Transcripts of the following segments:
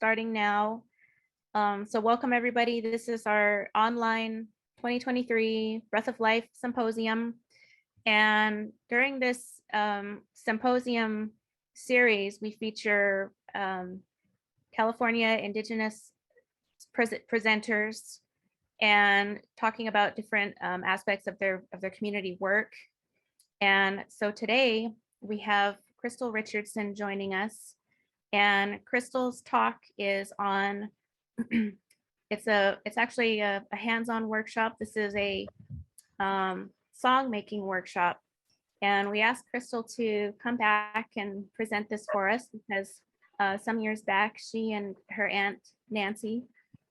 starting now. So welcome everybody. This is our online 2023 Breath of Life Symposium. And during this symposium series, we feature California Indigenous presenters and talking about different aspects of their community work. And so today we have Crystal Richardson joining us, and Crystal's talk is on it's actually a hands-on workshop. This is a song making workshop, and we asked Crystal to come back and present this for us because some years back she and her aunt Nancy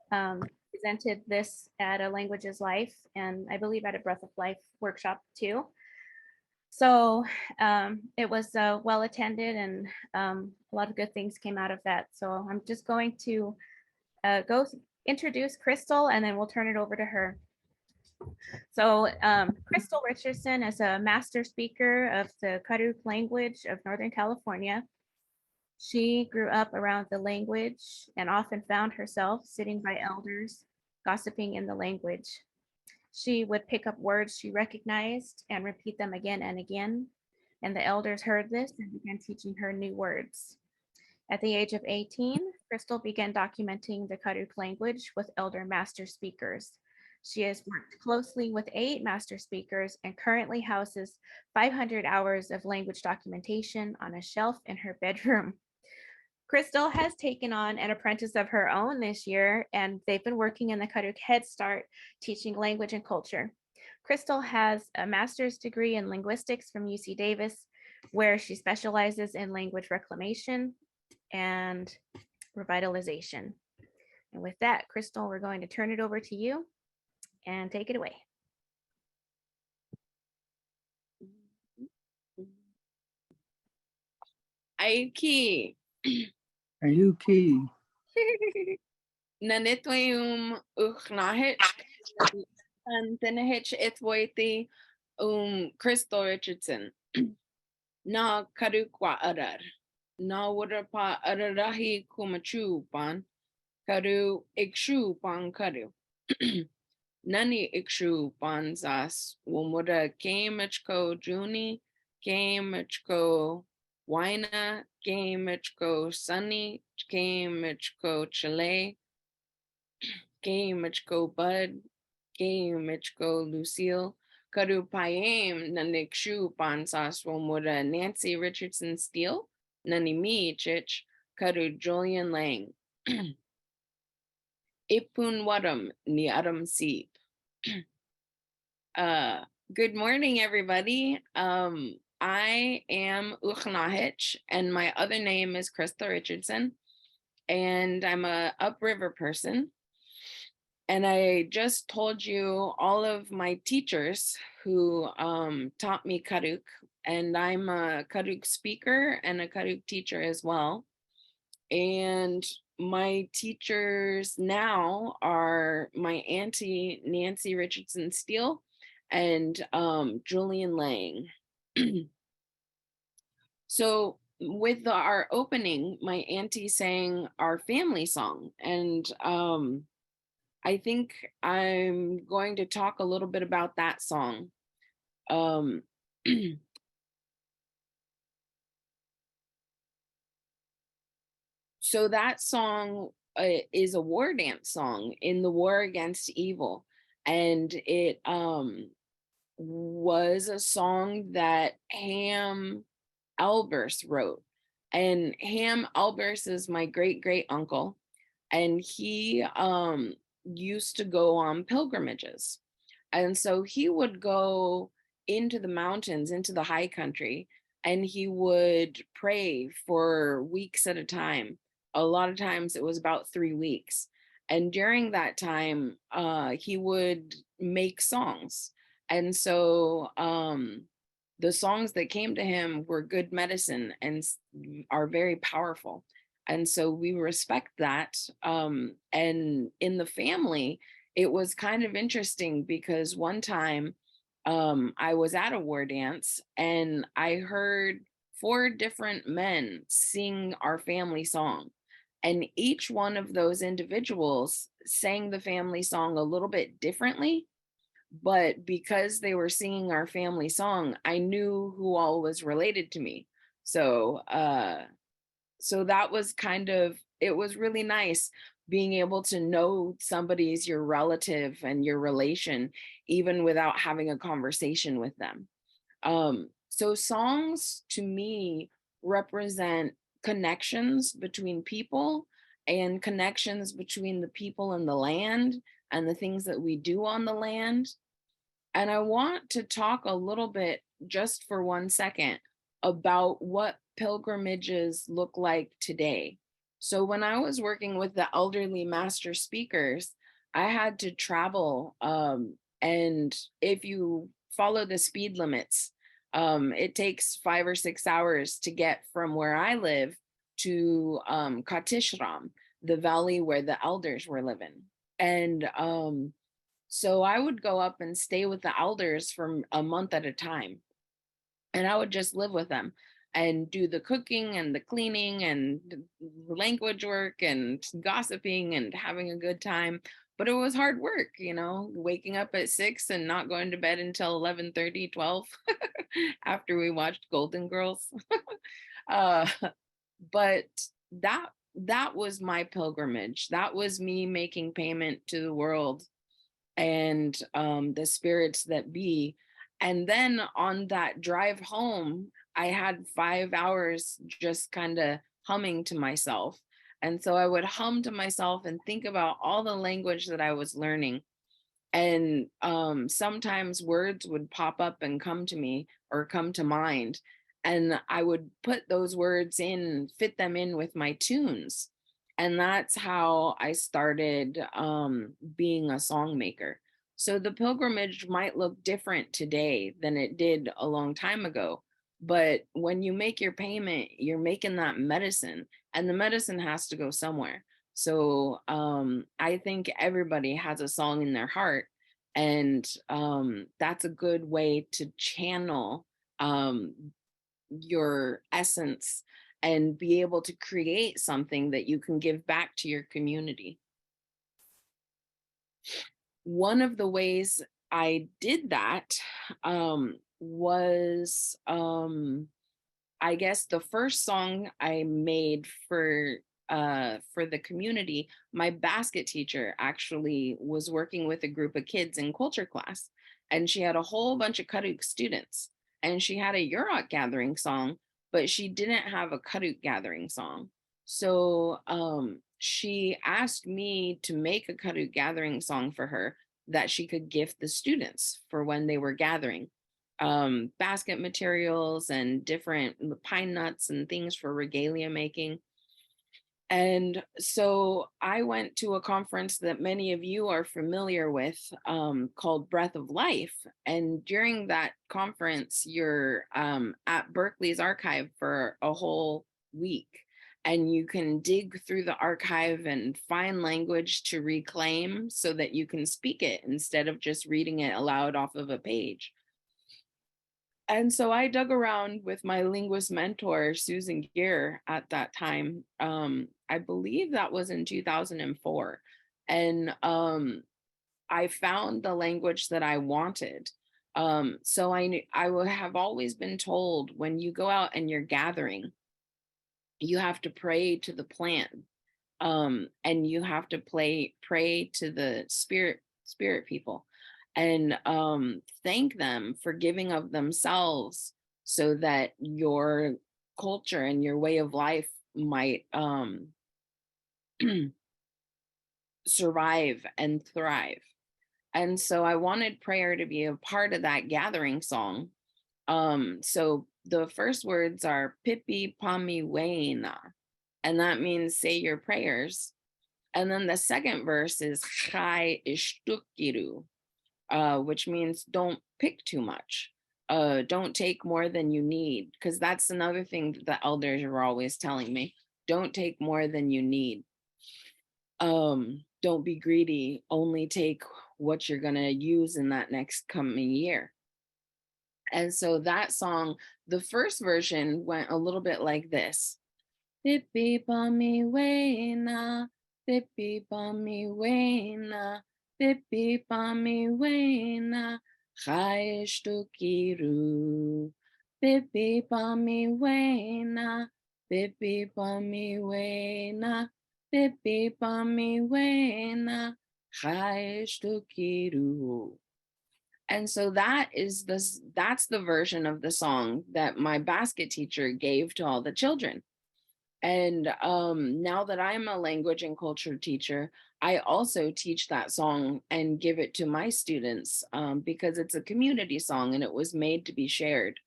presented this at a Languages Life, and I believe at a Breath of Life workshop too. So it was well attended, and a lot of good things came out of that. So I'm just going to go introduce Crystal, and then we'll turn it over to her. So Crystal Richardson is a master speaker of the Karuk language of Northern California. She grew up around the language and often found herself sitting by elders, gossiping in the language. She would pick up words she recognized and repeat them again and again, and the elders heard this and began teaching her new words. At the age of 18, Crystal began documenting the Karuk language with elder master speakers. She has worked closely with 8 master speakers and currently houses 500 hours of language documentation on a shelf in her bedroom. Crystal has taken on an apprentice of her own this year, and they've been working in the Karuk Head Start, teaching language and culture. Crystal has a master's degree in linguistics from UC Davis, where she specializes in language reclamation and revitalization. And with that, Crystal, we're going to turn it over to you and take it away. Aiki. Ayuki. Nanitwayum Uchnahich and Tenahich Itwaiti Crystal Richardson. Na Karukwa Adar. Na Wudapa Adarahi Kumachu Pan. Karu Ikshu Pan Karu. Nani Ikshu Pan Zas. Wumuda Kamechko Juni. Kamechko Waina, Kamechko Sunny, Kamechko Chile, Kamechko Bud, Kamechko Lucille, Kadu Payam, Nanikshu Pansas Womuda Nancy Richardson Steele, Nani Mi Chich, Kadu Julian Lang. Ipun Wadam Ni Adam Seep. Good morning, everybody. I am Uchnahich, and my other name is Crystal Richardson, and I'm a upriver person. And I just told you all of my teachers who taught me Karuk, and I'm a Karuk speaker and a Karuk teacher as well. And my teachers now are my auntie Nancy Richardson Steele and Julian Lang. So with our opening, my auntie sang our family song, and I think I'm going to talk a little bit about that song. So that song is a war dance song in the war against evil, and it was a song that Ham Albers wrote. And Ham Albers is my great uncle, and he used to go on pilgrimages. And so he would go into the mountains, into the high country, and he would pray for weeks at a time. A lot of times it was about 3 weeks. And during that time, he would make songs. And so the songs that came to him were good medicine and are very powerful. And so we respect that. And in the family, it was kind of interesting because one time I was at a war dance and I heard 4 different men sing our family song. And each one of those individuals sang the family song a little bit differently. But because they were singing our family song, I knew who all was related to me. So, so that was kind of, it was really nice being able to know somebody's your relative and your relation, even without having a conversation with them. So songs to me represent connections between people and connections between the people and the land and the things that we do on the land. And I want to talk a little bit, just for 1 second, about what pilgrimages look like today. So when I was working with the elderly master speakers, I had to travel. And if you follow the speed limits, it takes 5 or 6 hours to get from where I live to Katishram, the valley where the elders were living. And so I would go up and stay with the elders for a month at a time. And I would just live with them and do the cooking and the cleaning and language work and gossiping and having a good time. But it was hard work, waking up at 6 and not going to bed until 11:30, 12 after we watched Golden Girls. uh, but that was my pilgrimage. That was me making payment to the world and the spirits that be. And then on that drive home, I had 5 hours just kind of humming to myself. And so I would hum to myself and think about all the language that I was learning. And sometimes words would pop up and come to me or come to mind. And I would put those words in, fit them in with my tunes. And that's how I started being a song maker. So the pilgrimage might look different today than it did a long time ago. But when you make your payment, you're making that medicine, and the medicine has to go somewhere. So I think everybody has a song in their heart, and that's a good way to channel your essence and be able to create something that you can give back to your community. One of the ways I did that was, I guess, the first song I made for the community. My basket teacher actually was working with a group of kids in culture class, and she had a whole bunch of Karuk students, and she had a Yurok gathering song, but she didn't have a Karuk gathering song. So she asked me to make a Karuk gathering song for her that she could gift the students for when they were gathering. Basket materials and different pine nuts and things for regalia making. And so I went to a conference that many of you are familiar with, called Breath of Life. And during that conference, you're at Berkeley's archive for a whole week. And you can dig through the archive and find language to reclaim so that you can speak it instead of just reading it aloud off of a page. And so I dug around with my linguist mentor, Susan Gear, at that time. I believe that was in 2004. And I found the language that I wanted. So I would have always been told, when you go out and you're gathering, you have to pray to the plant, and you have to pray to the spirit people, and thank them for giving of themselves so that your culture and your way of life might survive and thrive. And so I wanted prayer to be a part of that gathering song. So the first words are Pipi Pami Waina, and that means say your prayers. And then the second verse is Chai Ishtukiru, which means don't pick too much. Don't take more than you need, because that's another thing that the elders are always telling me. Don't take more than you need. Don't be greedy. Only take what you're going to use in that next coming year. And so that song, the first version went a little bit like this. Pipi pami wena, pipi pami wena, pipi pami wena, chaishtukiru. Pipi pami wena, pipi pami wena, pipi pami wena, chaishtukiru. And so that's the version of the song that my basket teacher gave to all the children. And now that I'm a language and culture teacher, I also teach that song and give it to my students because it's a community song and it was made to be shared.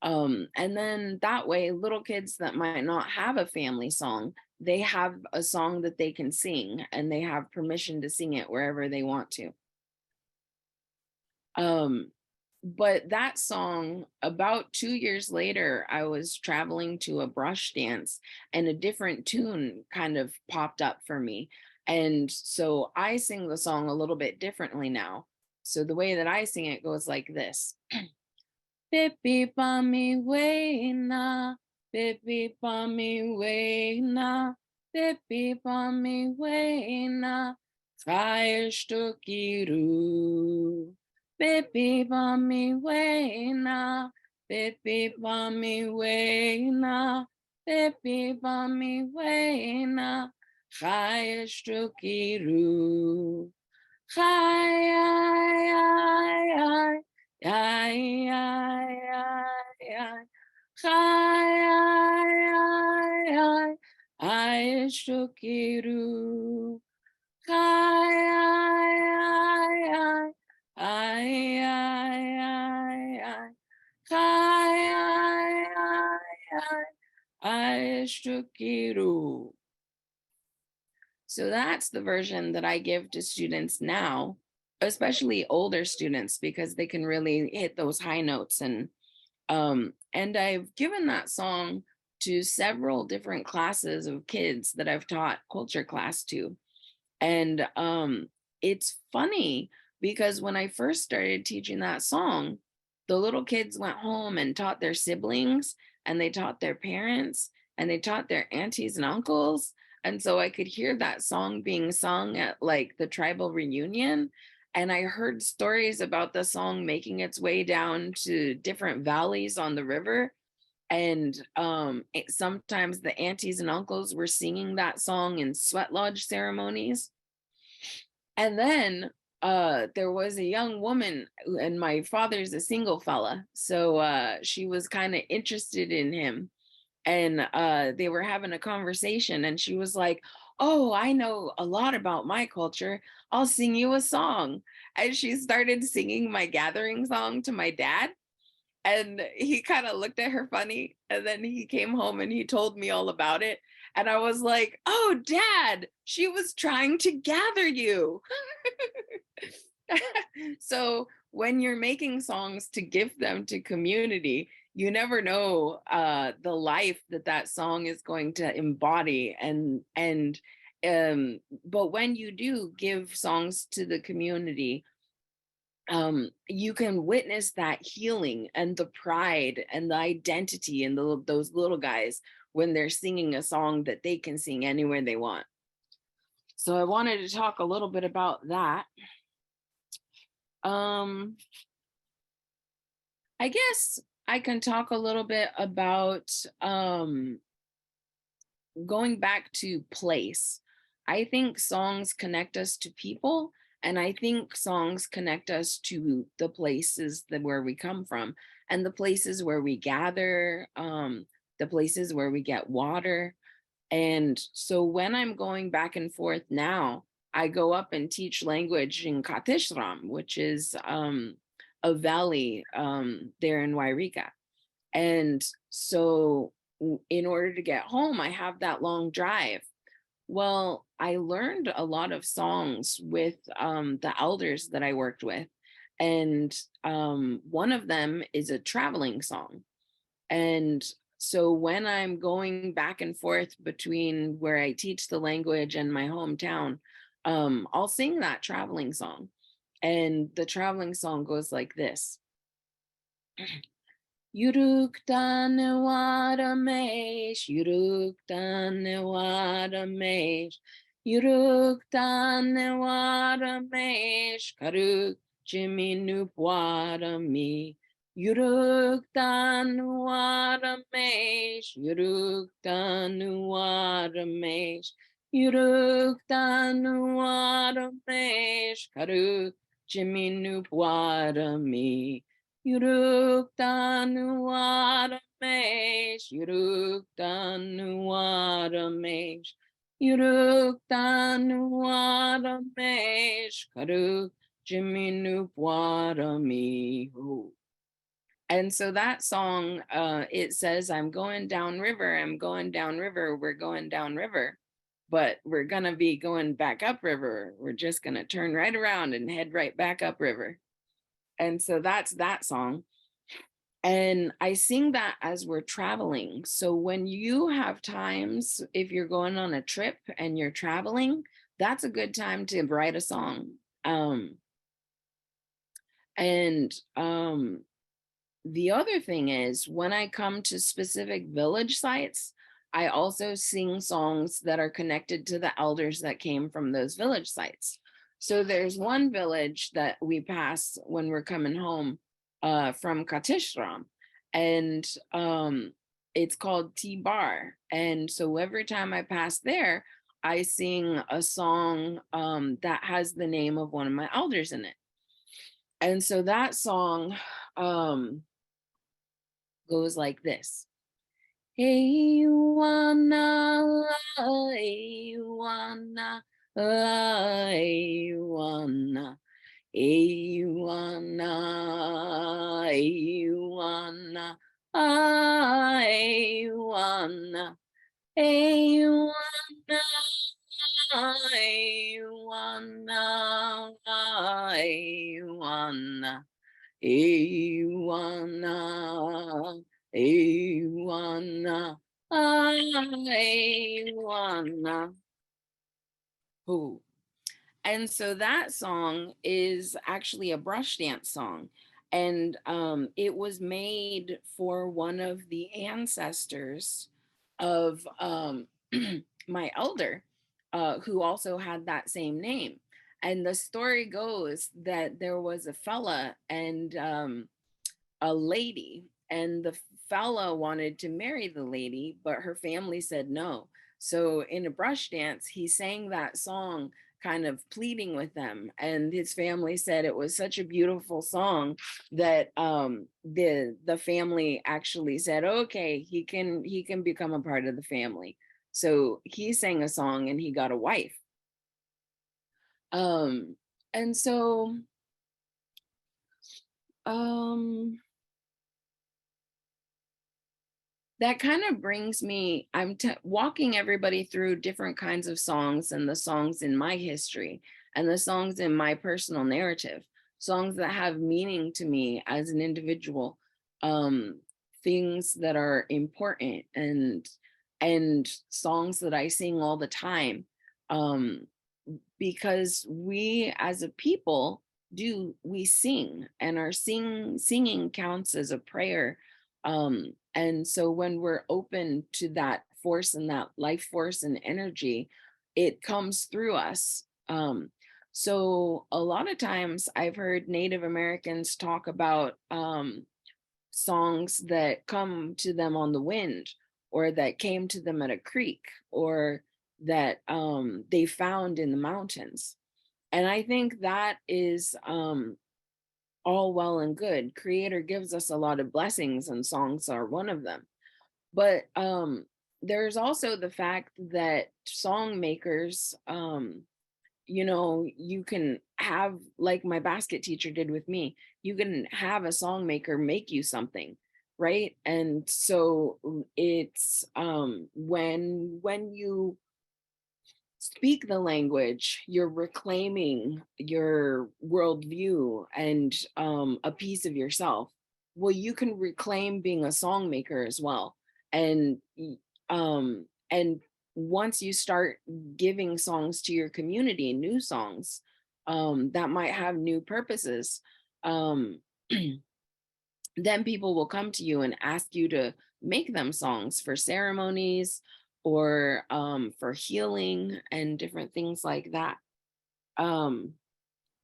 And then that way, little kids that might not have a family song, they have a song that they can sing and they have permission to sing it wherever they want to. But that song, about 2 years later, I was traveling to a brush dance and a different tune kind of popped up for me. And so I sing the song a little bit differently now. So the way that I sing it goes like this. Pipi pami wena, pipi pami wena, pipi pami wena, chaishtukiru. Pipi pami wena, pipi pami wena, pipi pami wena, chaishtukiru. Chai, ai, ai, ai. Ay, ay, ay, ay, ay, ay, ay, ay, shukiru. Ay, ay, ay, ay, ay, ay, ay, ay, ay, ay, shukiru. So that's the version that I give to students now, especially older students, because they can really hit those high notes. And I've given that song to several different classes of kids that I've taught culture class to. And it's funny because when I first started teaching that song, the little kids went home and taught their siblings and they taught their parents and they taught their aunties and uncles. And so I could hear that song being sung at like the tribal reunion. And I heard stories about the song making its way down to different valleys on the river. And sometimes the aunties and uncles were singing that song in sweat lodge ceremonies. And then there was a young woman, and my father's a single fella. So she was kind of interested in him. And they were having a conversation, and she was like, "Oh, I know a lot about my culture. I'll sing you a song." And she started singing my gathering song to my dad. And he kind of looked at her funny. And then he came home and he told me all about it. And I was like, "Oh, Dad, she was trying to gather you." So when you're making songs to give them to community, you never know the life that that song is going to embody. But when you do give songs to the community, you can witness that healing and the pride and the identity in those little guys when they're singing a song that they can sing anywhere they want. So I wanted to talk a little bit about that. I guess I can talk a little bit about going back to place. I think songs connect us to people, and I think songs connect us to the places where we come from and the places where we gather, the places where we get water. And so when I'm going back and forth now, I go up and teach language in Katishram, which is a valley there in Wairika. And so in order to get home, I have that long drive. Well, I learned a lot of songs with the elders that I worked with. And one of them is a traveling song. And so when I'm going back and forth between where I teach the language and my hometown, I'll sing that traveling song. And the traveling song goes like this. Yuruktan waramesh, yuruktan waramesh, yuruktan waramesh, karuk jiminup warami. Yuruktan waramesh, yuruktan waramesh, yuruktan waramesh, karuk jiminup warami. Yuruktan waramesh, yuruktan waramesh, yuruktan waramesh, karuk jiminup warami. And so that song, it says, I'm going downriver, I'm going downriver, we're going downriver, but we're gonna be going back upriver. We're just gonna turn right around and head right back upriver. And so that's that song. And I sing that as we're traveling. So when you have times, if you're going on a trip and you're traveling, that's a good time to write a song. The other thing is, when I come to specific village sites, I also sing songs that are connected to the elders that came from those village sites. So there's one village that we pass when we're coming home from Katishram, and it's called T-Bar. And so every time I pass there, I sing a song that has the name of one of my elders in it. And so that song goes like this. Hey, wanna, hey, wanna, hey, wanna, hey, wanna, hey, wanna, hey, wanna, hey, wanna, hey, wanna, hey, wanna. Ewana, Ewana, Ewana. Who? And so that song is actually a brush dance song. And it was made for one of the ancestors of my elder, who also had that same name. And the story goes that there was a fella and a lady, and the fella wanted to marry the lady, but her family said no. So in a brush dance, he sang that song, kind of pleading with them, and his family said it was such a beautiful song that the family actually said, okay, he can become a part of the family. So he sang a song and he got a wife. And so that kind of brings me, I'm walking everybody through different kinds of songs, and the songs in my history and the songs in my personal narrative, songs that have meaning to me as an individual, things that are important, and songs that I sing all the time, because we as a people we sing, and our singing counts as a prayer. And so when we're open to that force and that life force and energy, it comes through us. So a lot of times I've heard Native Americans talk about songs that come to them on the wind, or that came to them at a creek, or that they found in the mountains. And I think that is all well and good. Creator gives us a lot of blessings, and songs are one of them. But there's also the fact that song makers, you can have, like my basket teacher did with me, you can have a song maker make you something, right? And so it's when you speak the language, you're reclaiming your worldview and a piece of yourself. Well, you can reclaim being a song maker as well. And and once you start giving songs to your community, new songs that might have new purposes, then people will come to you and ask you to make them songs for ceremonies or for healing and different things like that. Um,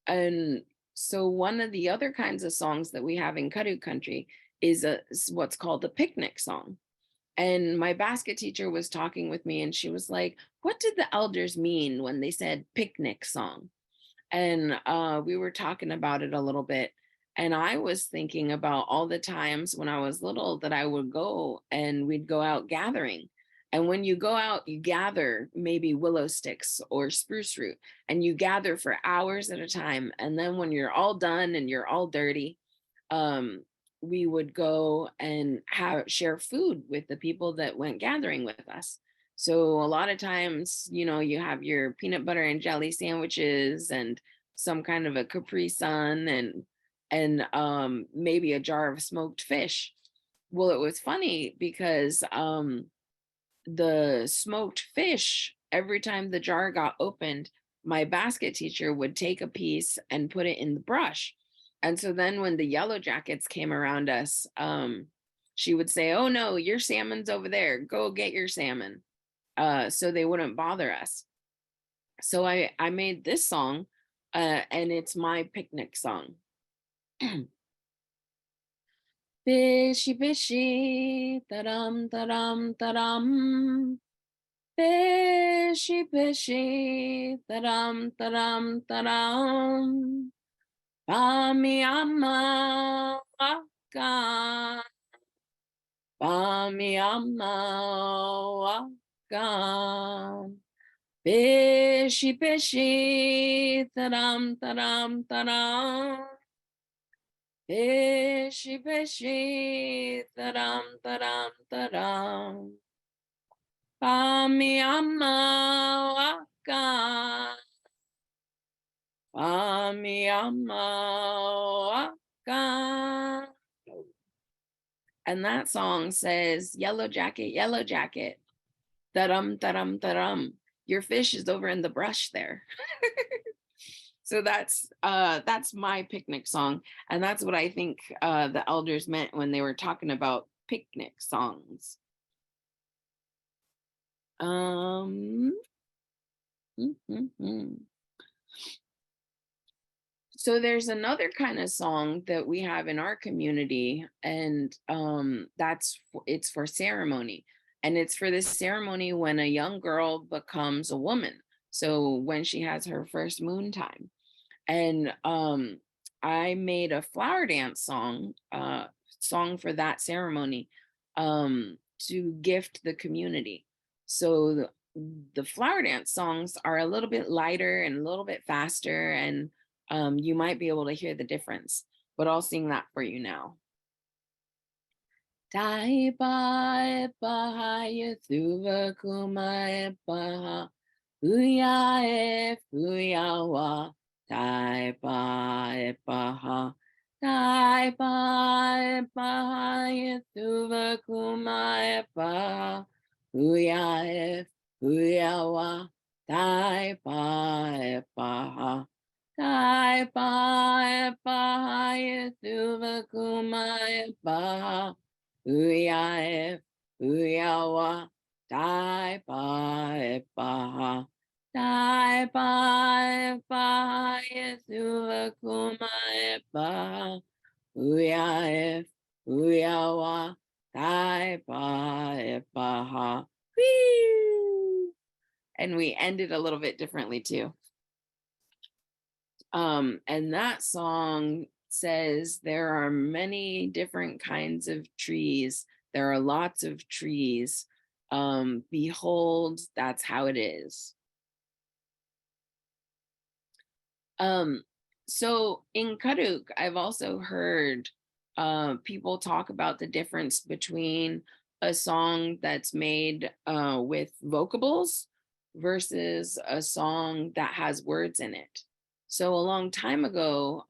and so one of the other kinds of songs that we have in Karuk country is what's called the picnic song. And my basket teacher was talking with me and she was like, what did the elders mean when they said picnic song? And we were talking about it a little bit. And I was thinking about all the times when I was little that I would go and we'd go out gathering. And when you go out, you gather maybe willow sticks or spruce root, and you gather for hours at a time. And then when you're all done and you're all dirty, um, we would go and share food with the people that went gathering with us. So a lot of times, you know, you have your peanut butter and jelly sandwiches and some kind of a Capri Sun and maybe a jar of smoked fish. Well, it was funny because the smoked fish, every time the jar got opened, my basket teacher would take a piece and put it in the brush. And so then when the yellow jackets came around us, she would say, oh no, your salmon's over there. Go get your salmon. So they wouldn't bother us. So I made this song, and it's my picnic song. Fishy, fishy, ta-dum, ta-dum, ta-dum. Fishy, fishy, ta-dum, ta-dum, ta-dum. Pamiyama waka. Pamiyama waka. Fishy, fishy, ta-dum, ta-dum, ta-dum. Fishy, fishy, ta-dum, ta-dum, ta-dum. Pamiyama waka. Pamiyama waka. And that song says, yellow jacket, da-dum, da-dum, da-dum. Your fish is over in the brush there. So that's my picnic song. And that's what I think the elders meant when they were talking about picnic songs. So there's another kind of song that we have in our community, and it's for ceremony. And it's for this ceremony when a young girl becomes a woman. So when she has her first moon time. And I made a flower dance song for that ceremony to gift the community. So the flower dance songs are a little bit lighter and a little bit faster, and you might be able to hear the difference, but I'll sing that for you now. Tai ba ba yathuva kuma ba uya wa tai ba ba tai ba yathuva kuma ba uya wa tai ba tai ba yathuva kuma ba uya wa tai ba tai ba yathuva kuma ba uya wa tai ba. And we ended a little bit differently too. And that song says there are many different kinds of trees. There are lots of trees. Behold, that's how it is. So in Karuk, I've also heard people talk about the difference between a song that's made with vocables versus a song that has words in it. So a long time ago,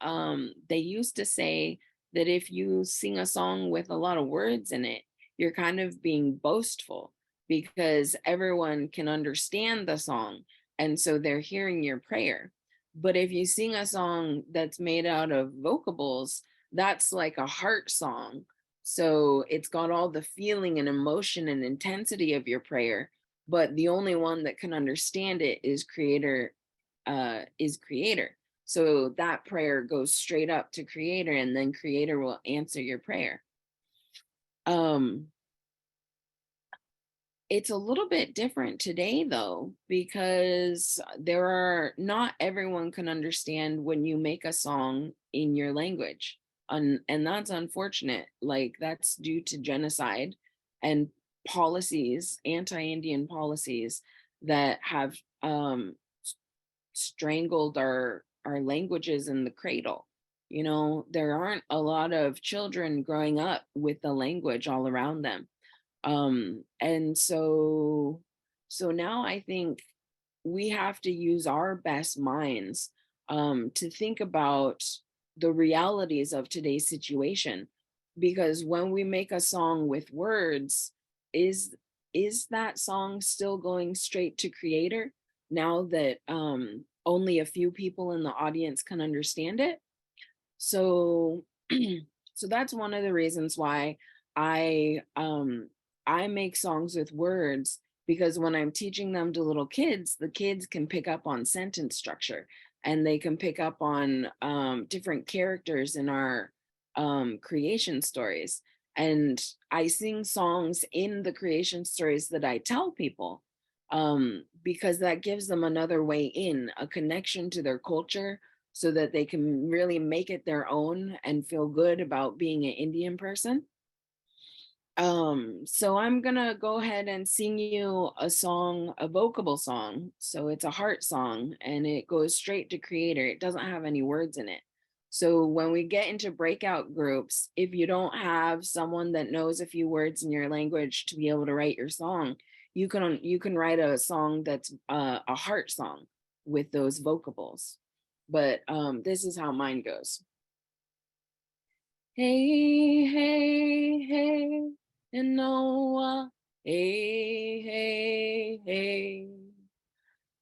they used to say that if you sing a song with a lot of words in it, you're kind of being boastful because everyone can understand the song. And so they're hearing your prayer. But if you sing a song that's made out of vocables, that's like a heart song. So it's got all the feeling and emotion and intensity of your prayer, but the only one that can understand it is creator. So that prayer goes straight up to creator, and then creator will answer your prayer. It's a little bit different today though, because not everyone can understand when you make a song in your language. And that's unfortunate. Like, that's due to genocide and policies, anti-Indian policies that have strangled our languages in the cradle. You know, there aren't a lot of children growing up with the language all around them. And so now I think we have to use our best minds to think about the realities of today's situation, because when we make a song with words, is that song still going straight to creator now that only a few people in the audience can understand it? So so that's one of the reasons why I make songs with words, because when I'm teaching them to little kids, the kids can pick up on sentence structure, and they can pick up on different characters in our creation stories. And I sing songs in the creation stories that I tell people, because that gives them another way in, a connection to their culture, so that they can really make it their own and feel good about being an Indian person. So I'm gonna go ahead and sing you a song, a vocable song. So it's a heart song, and it goes straight to creator. It doesn't have any words in it. So when we get into breakout groups, if you don't have someone that knows a few words in your language to be able to write your song, you can write a song that's a heart song with those vocables. But this is how mine goes. Hey, hey, hey, and Noah. Hey, hey, hey.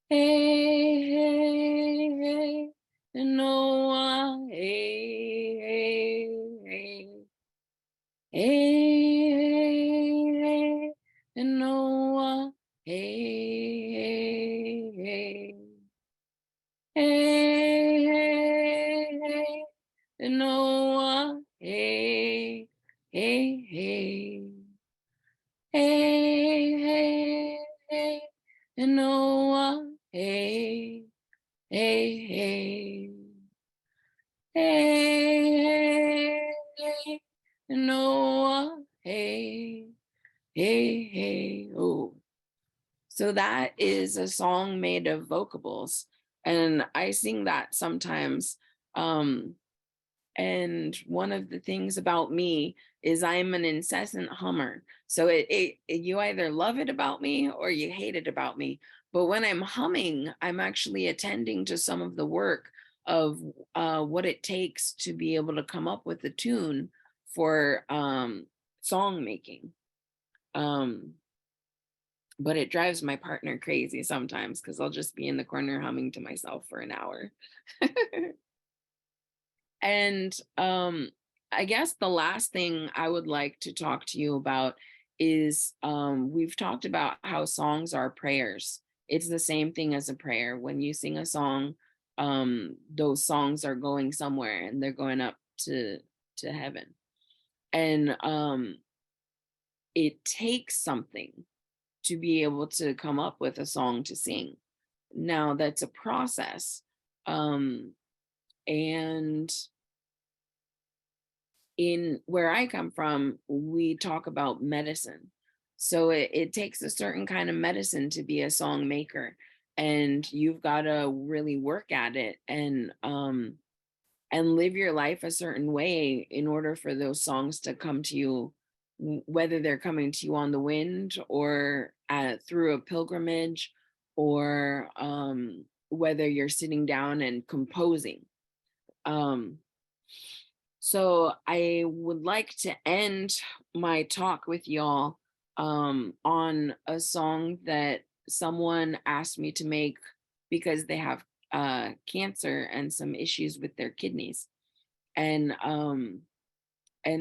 Hey, hey, hey, and Noah. Hey, hey, hey. Hey, hey, hey, and Noah. Hey, hey, hey. Hey, hey, hey, and Noah. Hey, hey, hey. Hey, hey, hey, and Noah. Hey, hey, hey. Hey, hey, hey, and Noah. Hey, hey, hey. Oh. So that is a song made of vocables, and I sing that sometimes. And one of the things about me is I'm an incessant hummer. So you either love it about me or you hate it about me. But when I'm humming, I'm actually attending to some of the work of what it takes to be able to come up with a tune for song making. But it drives my partner crazy sometimes, because I'll just be in the corner humming to myself for an hour. And I guess the last thing I would like to talk to you about is we've talked about how songs are prayers. It's the same thing as a prayer. When you sing a song, those songs are going somewhere, and they're going up to heaven. And it takes something to be able to come up with a song to sing. Now, that's a process. And in where I come from, we talk about medicine. So it takes a certain kind of medicine to be a song maker, and you've got to really work at it and live your life a certain way in order for those songs to come to you, whether they're coming to you on the wind or through a pilgrimage, or whether you're sitting down and composing. So I would like to end my talk with y'all on a song that someone asked me to make because they have cancer and some issues with their kidneys. And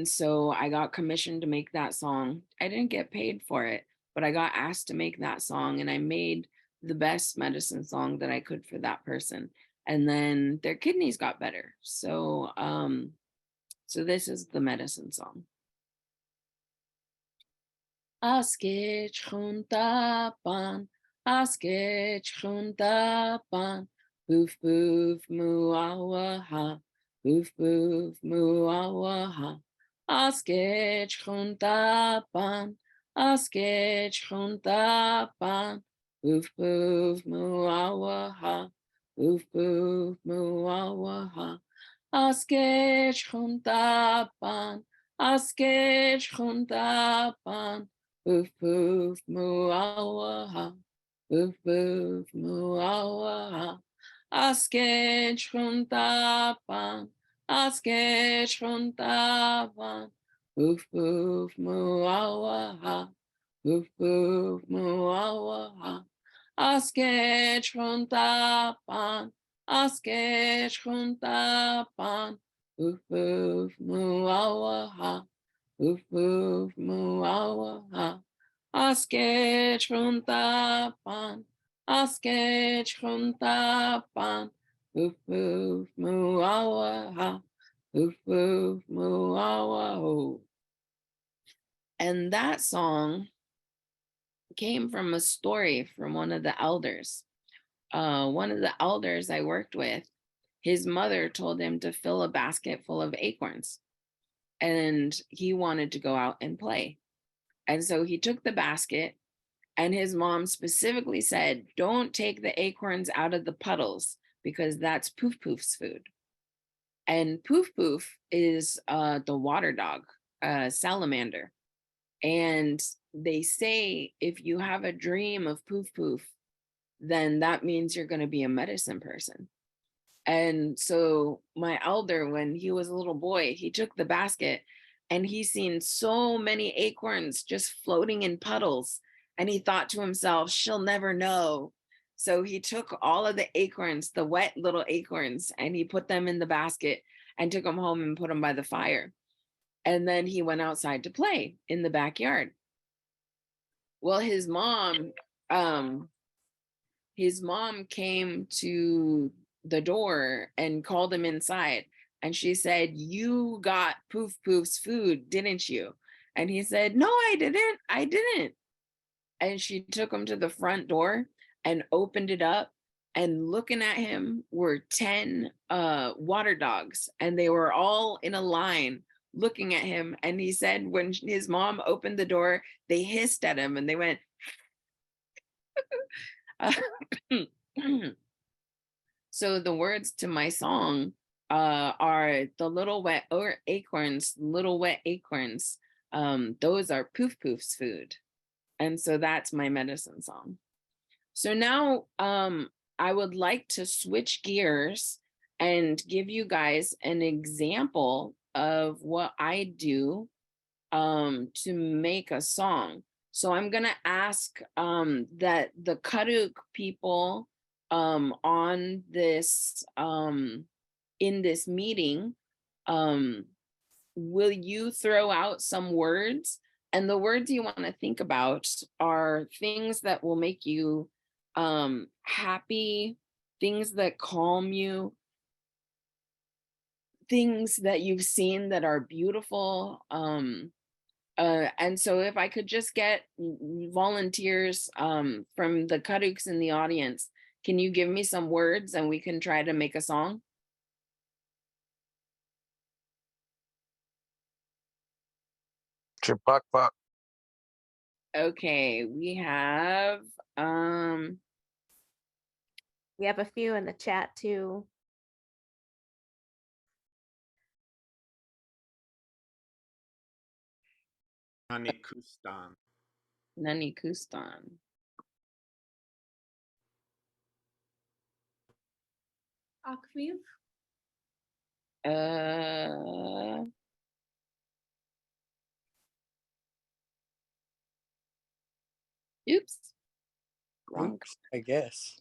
so I got commissioned to make that song. I didn't get paid for it, but I got asked to make that song, and I made the best medicine song that I could for that person. And then their kidneys got better. So so this is the medicine song. Aske chuntapan, aske chuntapan, boof boof muawaha, boof boof muawaha. Aske chuntapan, aske chuntapan, boof boof muawaha, boof boof muawaha. Aske chuntapan, aske chuntapan. Poof, poof, muawaha. Poof, poof, muawaha. Aske chuntapan. Aske chuntapan. Poof, poof, muawaha. Poof, poof, muawaha. Aske chuntapan. Aske chuntapan. Poof, poof, muawaha. Poof, poof, muawaha. Aske chuntapan. Aske chuntapan. Poof, poof, muawaha. Poof, poof, muawaho. And that song came from a story from one of the elders. One of the elders I worked with, his mother told him to fill a basket full of acorns, and he wanted to go out and play. And so he took the basket, and his mom specifically said, don't take the acorns out of the puddles because that's Poof Poof's food. And Poof Poof is the water dog, salamander. And they say if you have a dream of Poof Poof, then that means you're going to be a medicine person. And so my elder, when he was a little boy, he took the basket and he seen so many acorns just floating in puddles. And he thought to himself, she'll never know. So he took all of the acorns, the wet little acorns, and he put them in the basket and took them home and put them by the fire. And then he went outside to play in the backyard. Well, his mom came to the door and called him inside. And she said, you got Poof Poof's food, didn't you? And he said, no, I didn't. And she took him to the front door and opened it up. And looking at him were 10 water dogs. And they were all in a line looking at him. And he said when his mom opened the door, they hissed at him and they went, so the words to my song are the little wet acorns, little wet acorns. Those are Poof Poof's food. And so that's my medicine song. So now I would like to switch gears and give you guys an example of what I do to make a song. So I'm going to ask that the Karuk people on this, in this meeting, will you throw out some words? And the words you want to think about are things that will make you happy, things that calm you, things that you've seen that are beautiful. And so if I could just get volunteers from the Karuks in the audience, can you give me some words and we can try to make a song? Chipakpak. Okay, we have We have a few in the chat too. Nani Kustan. Nani Kustan. Akviv. Oops. Wrong. Oops, I guess.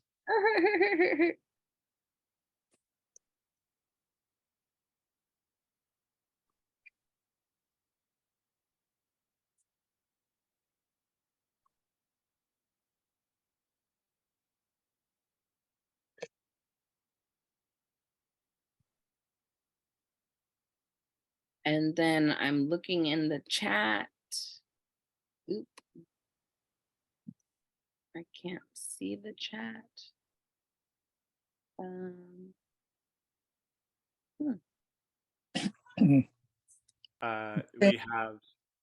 And then I'm looking in the chat. Oop. I can't see the chat. We have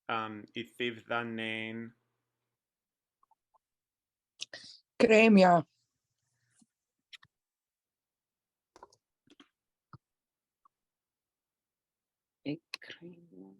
Ithivdanen, Cremia. Ukraine.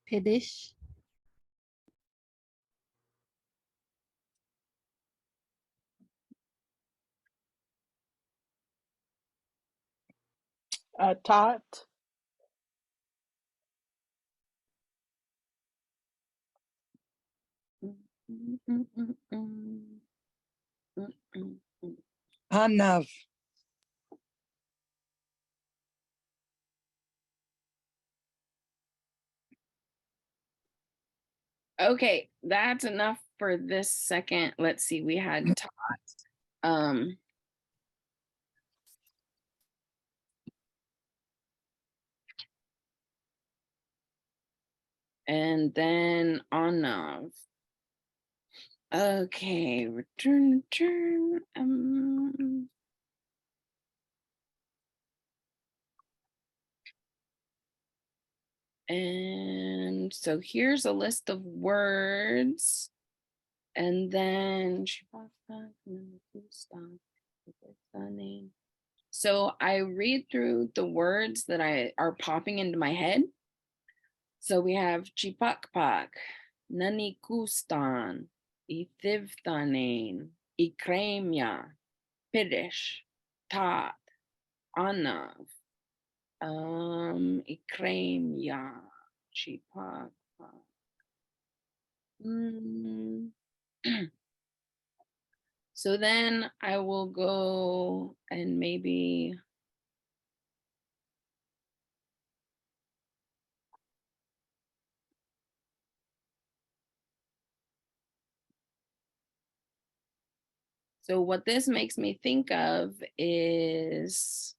Piddish. Tot. Anav. Okay, that's enough for this second. Let's see, we had Todd. And then Anav. Okay, return. And so here's a list of words. And then so I read through the words that are popping into my head. So we have Chipakpak, Nanikustan, Ithivthanen, Ikremya, Piddish, Tat, Anav, Ikremya, Chipakpak. So then I will go and maybe so what this makes me think of is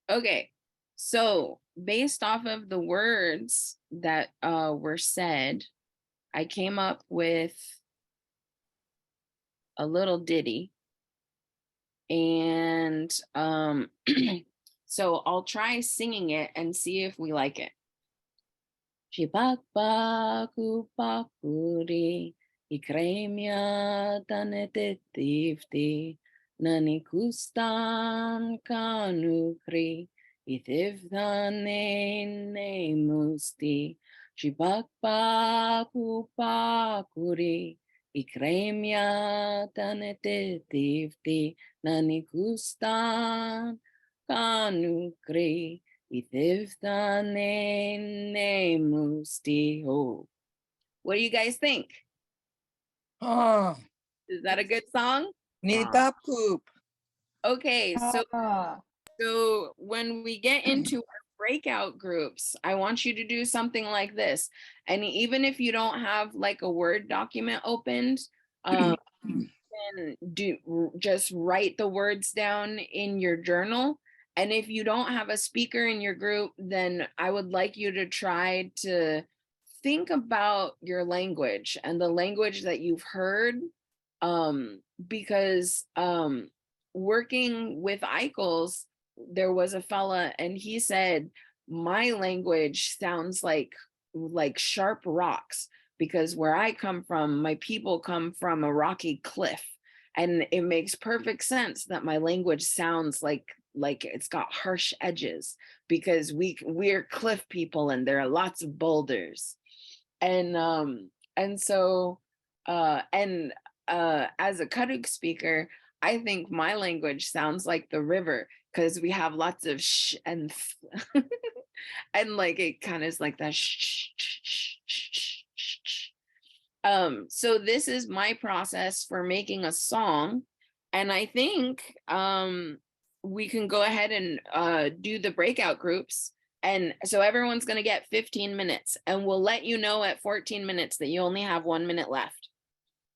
okay, so based off of the words that were said, I came up with a little ditty. And so I'll try singing it and see if we like it. Chipakpakupakuri Ikremia tanetetifti, nani kustan kanukri, itivthane musti, chipakpakupakuri, Ikremia tanetetifti, nani kustan kanukri, itivthane musti. Oh, what do you guys think? Ah, Is that a good song? nita poop. Okay, so when we get into our breakout groups, I want you to do something like this. And even if you don't have like a Word document opened, then just write the words down in your journal. And if you don't have a speaker in your group, then I would like you to try to think about your language and the language that you've heard, because working with Eichels, there was a fella and he said, my language sounds like sharp rocks, because where I come from, my people come from a rocky cliff. And it makes perfect sense that my language sounds like it's got harsh edges, because we're cliff people and there are lots of boulders. And so as a Karuk speaker, I think my language sounds like the river, because we have lots of sh and and like it kind of is like that so this is my process for making a song, and I think we can go ahead and do the breakout groups. And so everyone's going to get 15 minutes, and we'll let you know at 14 minutes that you only have 1 minute left.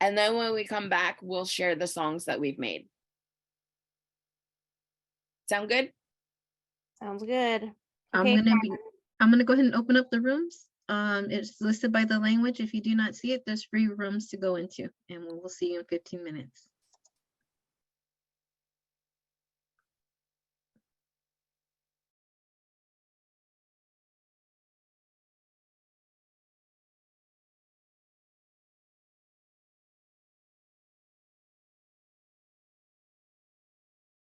And then when we come back, we'll share the songs that we've made. Sound good? Sounds good. I'm Okay, gonna go ahead and open up the rooms. It's listed by the language. If you do not see it, there's free rooms to go into, and we'll see you in 15 minutes.